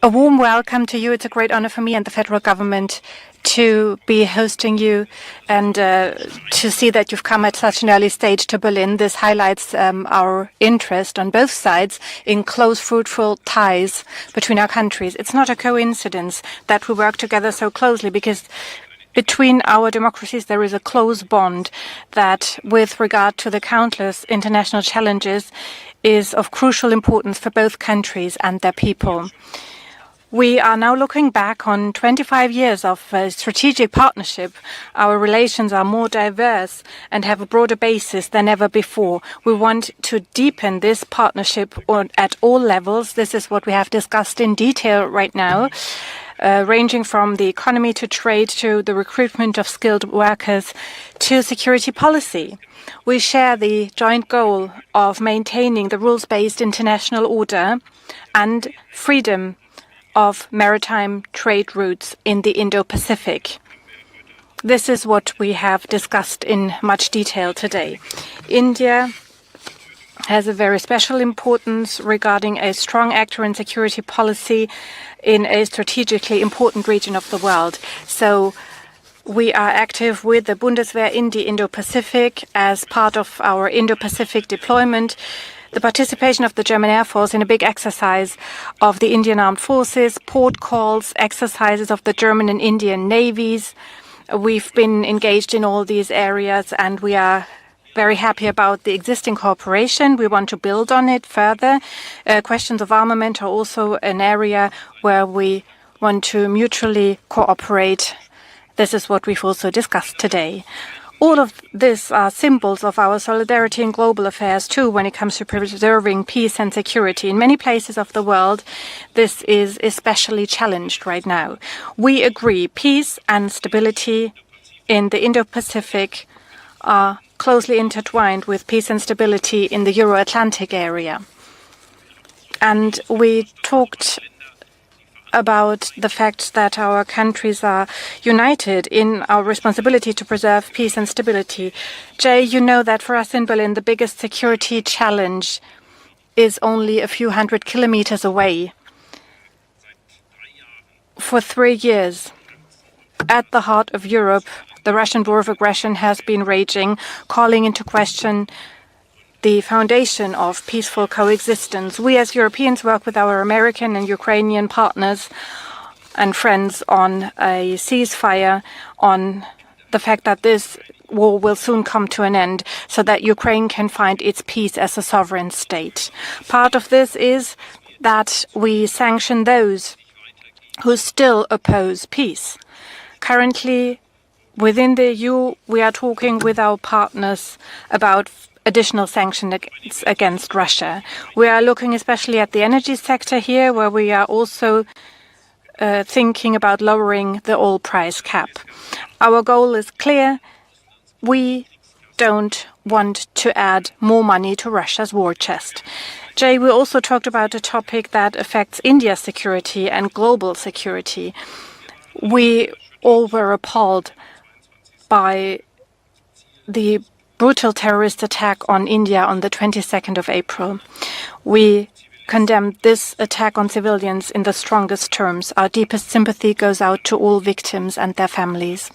A warm welcome to you. It's a great honor for me and the federal government to be hosting you and to see that you've come at such an early stage to Berlin. This highlights our interest on both sides in close, fruitful ties between our countries. It's not a coincidence that we work together so closely, because between our democracies there is a close bond that, with regard to the countless international challenges, is of crucial importance for both countries and their people. We are now looking back on 25 years of strategic partnership. Our relations are more diverse and have a broader basis than ever before. We want to deepen this partnership at all levels. This is what we have discussed in detail right now, ranging from the economy to trade to the recruitment of skilled workers to security policy. We share the joint goal of maintaining the rules-based international order and freedom of maritime trade routes in the Indo-Pacific. This is what we have discussed in much detail today. India has a very special importance regarding a strong actor in security policy in a strategically important region of the world. So we are active with the Bundeswehr in the Indo-Pacific as part of our Indo-Pacific deployment. The participation of the German Air Force in a big exercise of the Indian Armed Forces, port calls, exercises of the German and Indian navies. We've been engaged in all these areas and we are very happy about the existing cooperation. We want to build on it further. Questions of armament are also an area where we want to mutually cooperate. This is what we've also discussed today. All of this are symbols of our solidarity in global affairs, too, when it comes to preserving peace and security. In many places of the world, this is especially challenged right now. We agree peace and stability in the Indo-Pacific are closely intertwined with peace and stability in the Euro-Atlantic area. And we talked about the fact that our countries are united in our responsibility to preserve peace and stability. Jay, you know that for us in Berlin, the biggest security challenge is only a few hundred kilometers away. For 3 years, at the heart of Europe, the Russian war of aggression has been raging, calling into question the foundation of peaceful coexistence. We as Europeans work with our American and Ukrainian partners and friends on a ceasefire, on the fact that this war will soon come to an end so that Ukraine can find its peace as a sovereign state. Part of this is that we sanction those who still oppose peace. Currently, within the EU, we are talking with our partners about additional sanctions against Russia. We are looking especially at the energy sector here, where we are also thinking about lowering the oil price cap. Our goal is clear. We don't want to add more money to Russia's war chest. Jay, we also talked about a topic that affects India's security and global security. We all were appalled by the brutal terrorist attack on India on the 22nd of April. We condemned this attack on civilians in the strongest terms. Our deepest sympathy goes out to all victims and their families.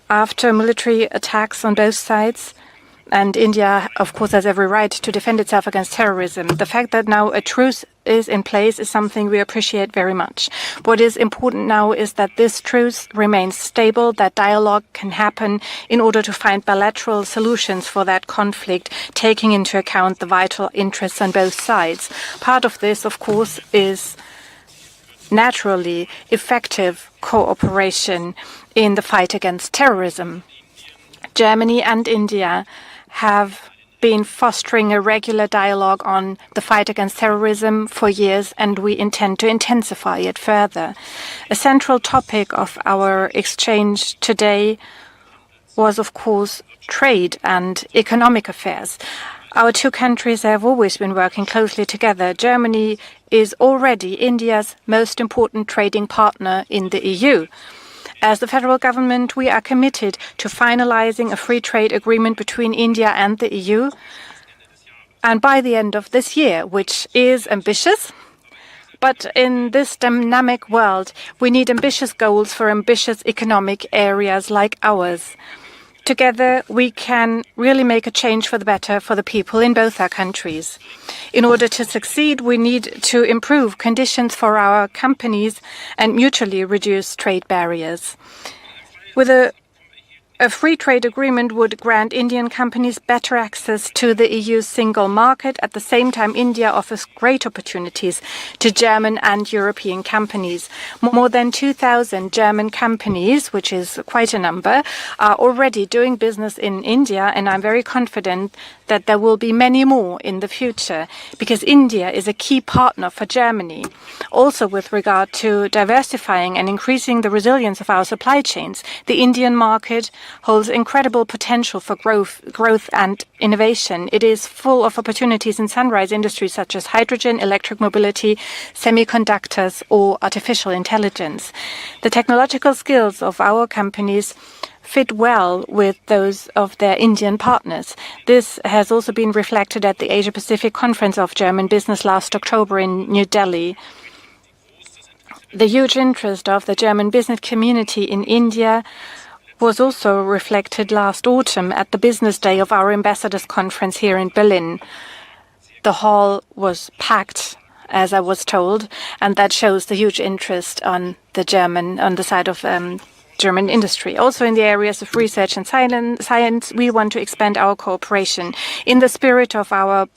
After military attacks on both sides, and India, of course, has every right to defend itself against terrorism, the fact that now a truce is in place is something we appreciate very much. What is important now is that this truce remains stable, that dialogue can happen in order to find bilateral solutions for that conflict, taking into account the vital interests on both sides. Part of this, of course, is naturally effective cooperation in the fight against terrorism. Germany and India have been fostering a regular dialogue on the fight against terrorism for years, and we intend to intensify it further. A central topic of our exchange today was, of course, trade and economic affairs. Our two countries have always been working closely together. Germany is already India's most important trading partner in the EU. As the federal government, we are committed to finalizing a free trade agreement between India and the EU. And by the end of this year, which is ambitious, But in this dynamic world, we need ambitious goals for ambitious economic areas like ours. Together, we can really make a change for the better for the people in both our countries. In order to succeed, we need to improve conditions for our companies and mutually reduce trade barriers. With a free trade agreement would grant Indian companies better access to the EU's single market. At the same time, India offers great opportunities to German and European companies. More than 2,000 German companies, which is quite a number, are already doing business in India, and I'm very confident that there will be many more in the future, because India is a key partner for Germany. Also, with regard to diversifying and increasing the resilience of our supply chains, the Indian market holds incredible potential for growth and innovation. It is full of opportunities in sunrise industries such as hydrogen, electric mobility, semiconductors, or artificial intelligence. The technological skills of our companies fit well with those of their Indian partners. This has also been reflected at the Asia-Pacific Conference of German Business last October in New Delhi. The huge interest of the German business community in India was also reflected last autumn at the business day of our ambassadors conference here in Berlin. The hall was packed, as I was told, and that shows the huge interest on the side of German industry. Also in the areas of research and science, we want to expand our cooperation. In the spirit of our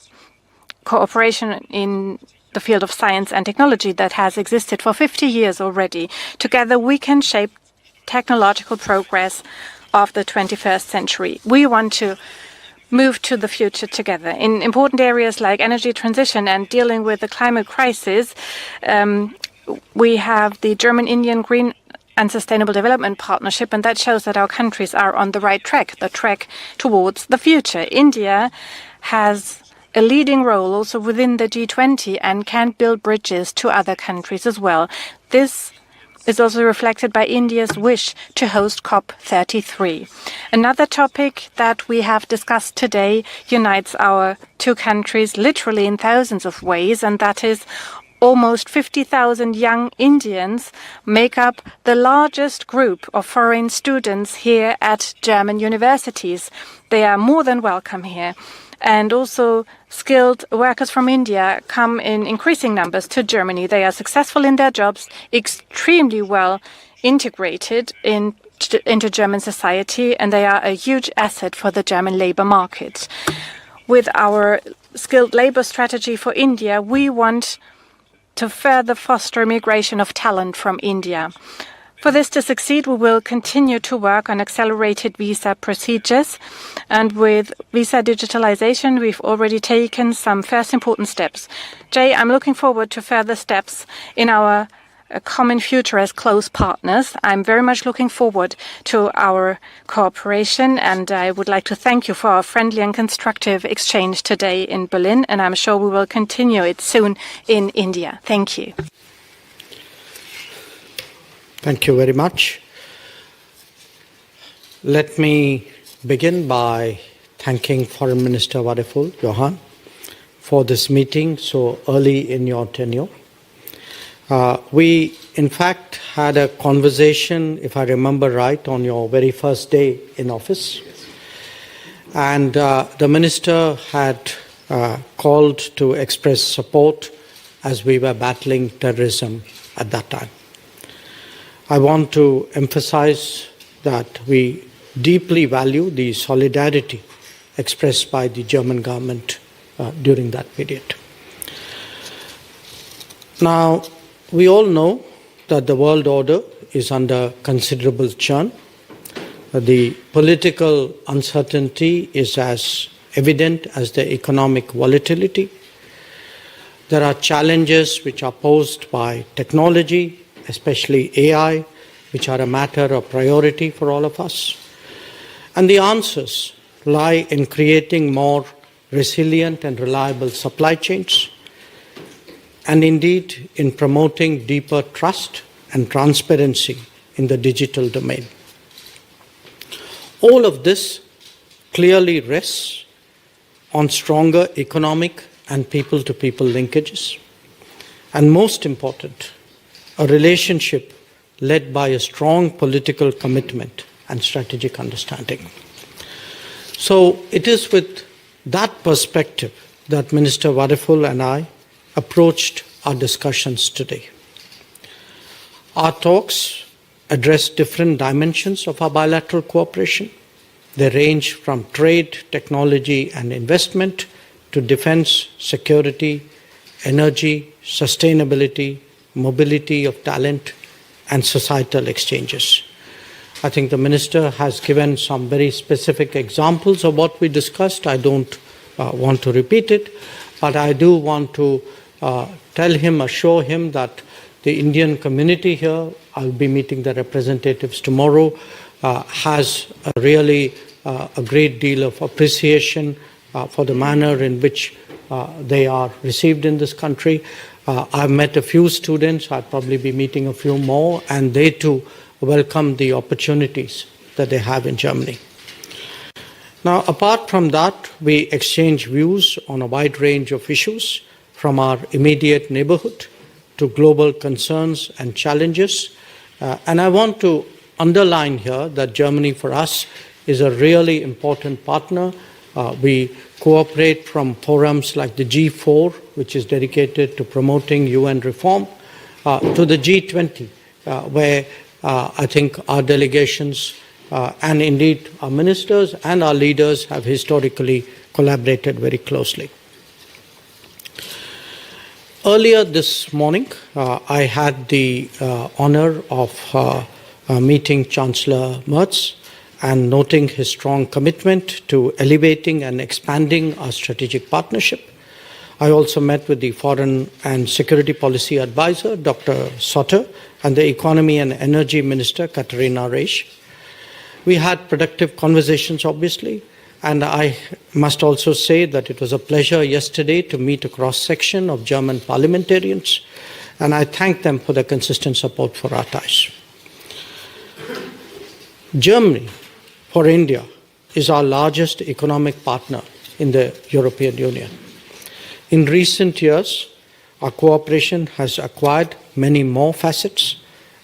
cooperation in the field of science and technology that has existed for 50 years already, together we can shape technological progress of the 21st century. We want to move to the future together. In important areas like energy transition and dealing with the climate crisis, we have the German-Indian Green and Sustainable Development Partnership, and that shows that our countries are on the right track, the track towards the future. India has a leading role also within the G20 and can build bridges to other countries as well. This is also reflected by India's wish to host COP33. Another topic that we have discussed today unites our two countries literally in thousands of ways, and that is almost 50,000 young Indians make up the largest group of foreign students here at German universities. They are more than welcome here. And also skilled workers from India come in increasing numbers to Germany. They are successful in their jobs, extremely well integrated into German society, and they are a huge asset for the German labor market. With our skilled labor strategy for India, we want to further foster migration of talent from India. For this to succeed, we will continue to work on accelerated visa procedures. And with visa digitalization, we've already taken some first important steps. Jay, I'm looking forward to further steps in our common future as close partners. I'm very much looking forward to our cooperation, and I would like to thank you for our friendly and constructive exchange today in Berlin, and I'm sure we will continue it soon in India. Thank you. Thank you very much. Let me begin by thanking Foreign Minister Wadeful Johan for this meeting so early in your tenure. We, in fact, had a conversation, if I remember right, on your very first day in office. And the Minister had called to express support as we were battling terrorism at that time. I want to emphasize that we deeply value the solidarity expressed by the German government during that period. Now, we all know that the world order is under considerable churn. The political uncertainty is as evident as the economic volatility. There are challenges which are posed by technology, especially AI, which are a matter of priority for all of us. And the answers lie in creating more resilient and reliable supply chains, and indeed in promoting deeper trust and transparency in the digital domain. All of this clearly rests on stronger economic and people-to-people linkages. and most important, a relationship led by a strong political commitment and strategic understanding. So it is with that perspective that Minister Wadiful and I approached our discussions today. Our talks address different dimensions of our bilateral cooperation. They range from trade, technology and investment to defense, security, energy, sustainability, mobility of talent and societal exchanges. I think the Minister has given some very specific examples of what we discussed. I don't want to repeat it, but I do want to assure him that the Indian community here, I'll be meeting the representatives tomorrow, has really a great deal of appreciation for the manner in which they are received in this country. I've met a few students, I'll probably be meeting a few more, and they too welcome the opportunities that they have in Germany. Now, apart from that, we exchange views on a wide range of issues, from our immediate neighborhood to global concerns and challenges. And I want to underline here that Germany for us is a really important partner. We cooperate from forums like the G4, which is dedicated to promoting UN reform, to the G20, where I think our delegations and indeed our ministers and our leaders have historically collaborated very closely. Earlier this morning, I had the honor of meeting Chancellor Merz and noting his strong commitment to elevating and expanding our strategic partnership. I also met with the Foreign and Security Policy Advisor, Dr. Sotter, and the Economy and Energy Minister, Katharina Reisch. We had productive conversations, obviously, and I must also say that it was a pleasure yesterday to meet a cross-section of German parliamentarians, and I thank them for their consistent support for our ties. Germany, for India, is our largest economic partner in the European Union. In recent years, our cooperation has acquired many more facets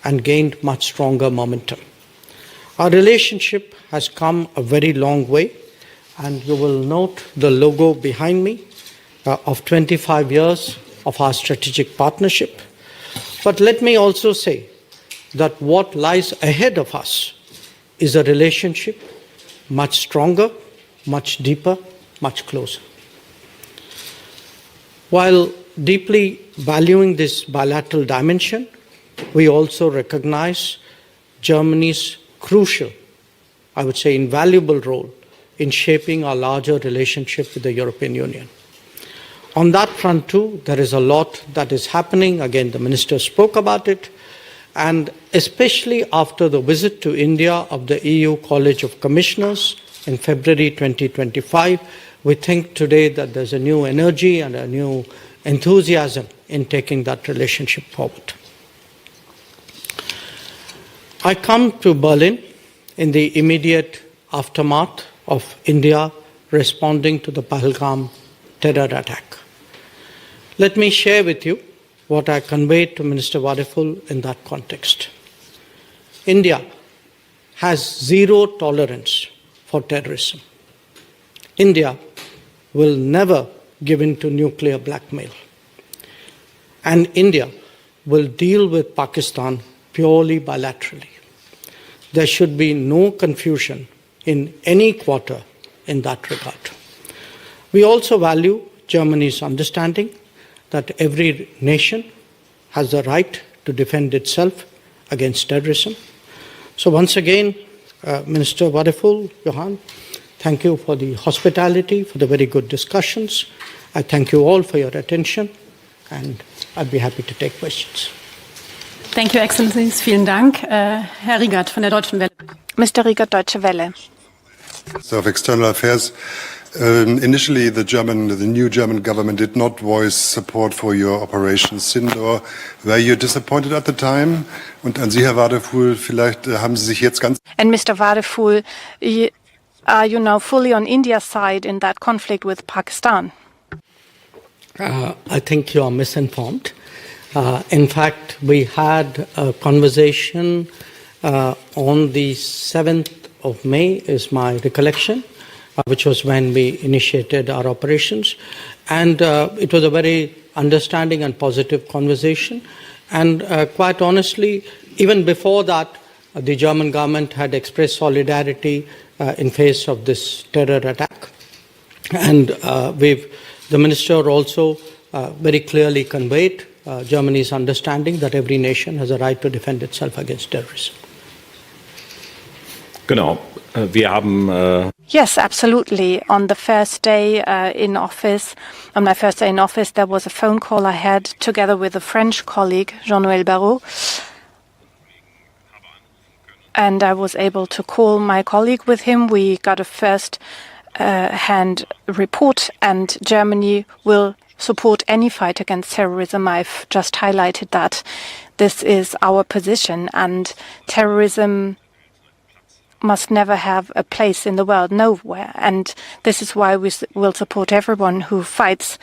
and gained much stronger momentum. Our relationship has come a very long way, and you will note the logo behind me of 25 years of our strategic partnership. But let me also say that what lies ahead of us is a relationship much stronger, much deeper, much closer. While deeply valuing this bilateral dimension, we also recognize Germany's crucial, I would say invaluable role in shaping our larger relationship with the European Union. On that front too, there is a lot that is happening. Again, the Minister spoke about it. And especially after the visit to India of the EU College of Commissioners in February 2025, we think today that there's a new energy and a new enthusiasm in taking that relationship forward. I come to Berlin in the immediate aftermath of India responding to the Pahalgam terror attack. Let me share with you what I conveyed to Minister Wadiful in that context. India has zero tolerance for terrorism. India will never give in to nuclear blackmail. And India will deal with Pakistan purely bilaterally. There should be no confusion in any quarter in that regard. We also value Germany's understanding that every nation has the right to defend itself against terrorism. So once again, Minister Wadiful, Johan, thank you for the hospitality, for the very good discussions. I thank you all for your attention, and I'd be happy to take questions. Thank you, Excellencies. Vielen Dank. Herr Riegert von der Deutschen Welle. Mr. Riegert, Deutsche Welle. Minister of External Affairs. Initially, the new German government did not voice support for your Operation Sindor. Were you disappointed at the time? Und an Sie, Herr Wadiful, vielleicht haben Sie sich jetzt ganz... And Mr. Wadiful, are you now fully on India's side in that conflict with Pakistan? I think you are misinformed. In fact, we had a conversation on the 7th of May, is my recollection, which was when we initiated our operations. And it was a very understanding and positive conversation. And quite honestly, even before that, the German government had expressed solidarity in face of this terror attack. And the minister also very clearly conveyed Germany's understanding that every nation has a right to defend itself against terrorism. Genau. Wir haben Yes, absolutely. On the first day in office, on my first day in office, there was a phone call I had together with a French colleague, Jean-Noël Barrot, and I was able to call my colleague with him. We got a first-hand report, and Germany will support any fight against terrorism. I've just highlighted that this is our position, and terrorism must never have a place in the world, nowhere. And this is why we will support everyone who fights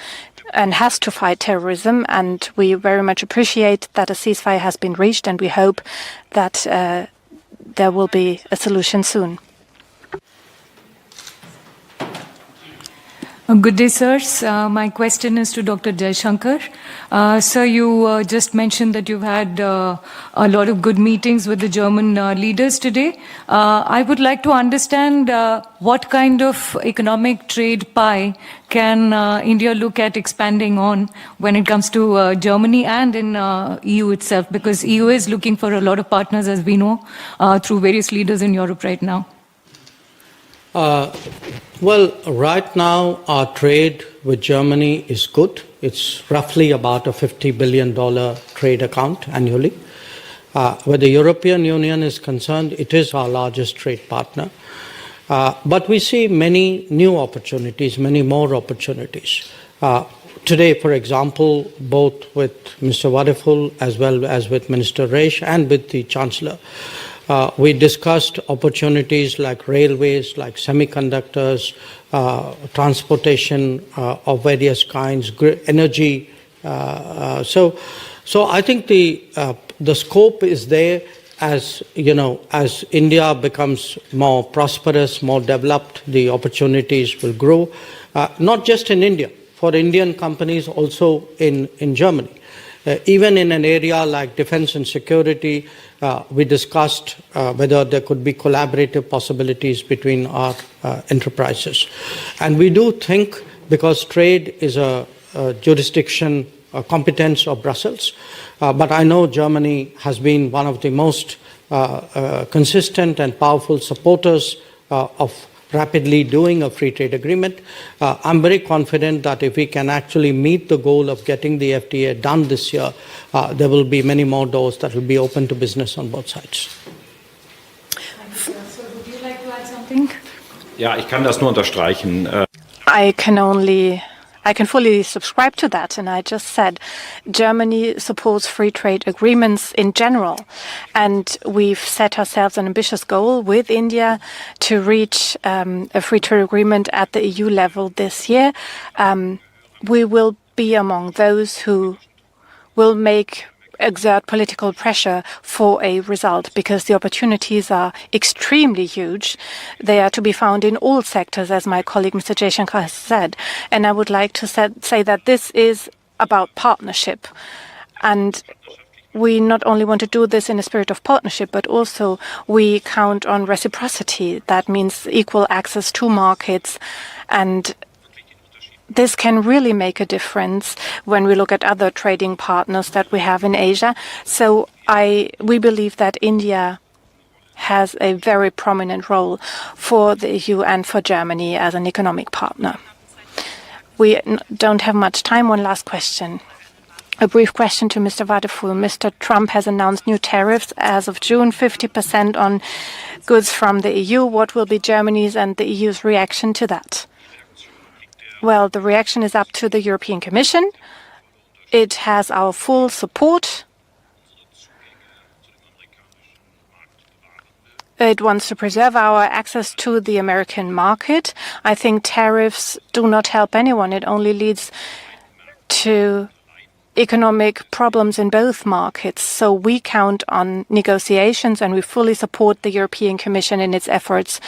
and has to fight terrorism. And we very much appreciate that a ceasefire has been reached, and we hope that there will be a solution soon. Good day, sirs. My question is to Dr. Jaishankar. Sir, you just mentioned that you've had a lot of good meetings with the German leaders today. I would like to understand what kind of economic trade pie can India look at expanding on when it comes to Germany and in EU itself, because EU is looking for a lot of partners, as we know, through various leaders in Europe right now. Well, right now our trade with Germany is good. It's roughly about a $50 billion trade account annually. Where the European Union is concerned, it is our largest trade partner. But we see many new opportunities, many more opportunities. Today, for example, both with Mr. Wadeful as well as with Minister Reisch and with the Chancellor, we discussed opportunities like railways, like semiconductors, transportation of various kinds, energy. So I think the scope is there. As you know, as India becomes more prosperous, more developed, the opportunities will grow. Not just in India, for Indian companies, also in Germany. Even in an area like defense and security, we discussed whether there could be collaborative possibilities between our enterprises. And we do think, because trade is a jurisdiction, a competence of Brussels, but I know Germany has been one of the most consistent and powerful supporters of rapidly doing a free trade agreement. I'm very confident that if we can actually meet the goal of getting the FTA done this year, there will be many more doors that will be open to business on both sides. So would you like to add something? Ja, ich kann das nur unterstreichen. I can fully subscribe to that. And I just said Germany supports free trade agreements in general. And we've set ourselves an ambitious goal with India to reach a free trade agreement at the EU level this year. We will be among those who will exert political pressure for a result, because the opportunities are extremely huge. They are to be found in all sectors, as my colleague Mr. Jaishankar has said. And I would like to say that this is about partnership. And we not only want to do this in a spirit of partnership, but also we count on reciprocity. That means equal access to markets, and this can really make a difference when we look at other trading partners that we have in Asia. So we believe that India has a very prominent role for the EU and for Germany as an economic partner. We don't have much time. One last question. A brief question to Mr. Wadeful. Mr. Trump has announced new tariffs as of June, 50% on goods from the EU. What will be Germany's and the EU's reaction to that? Well, the reaction is up to the European Commission. It has our full support. It wants to preserve our access to the American market. I think tariffs do not help anyone. It only leads to economic problems in both markets. So we count on negotiations, and we fully support the European Commission in its efforts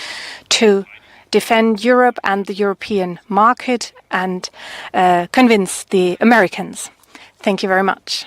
to defend Europe and the European market and convince the Americans. Thank you very much.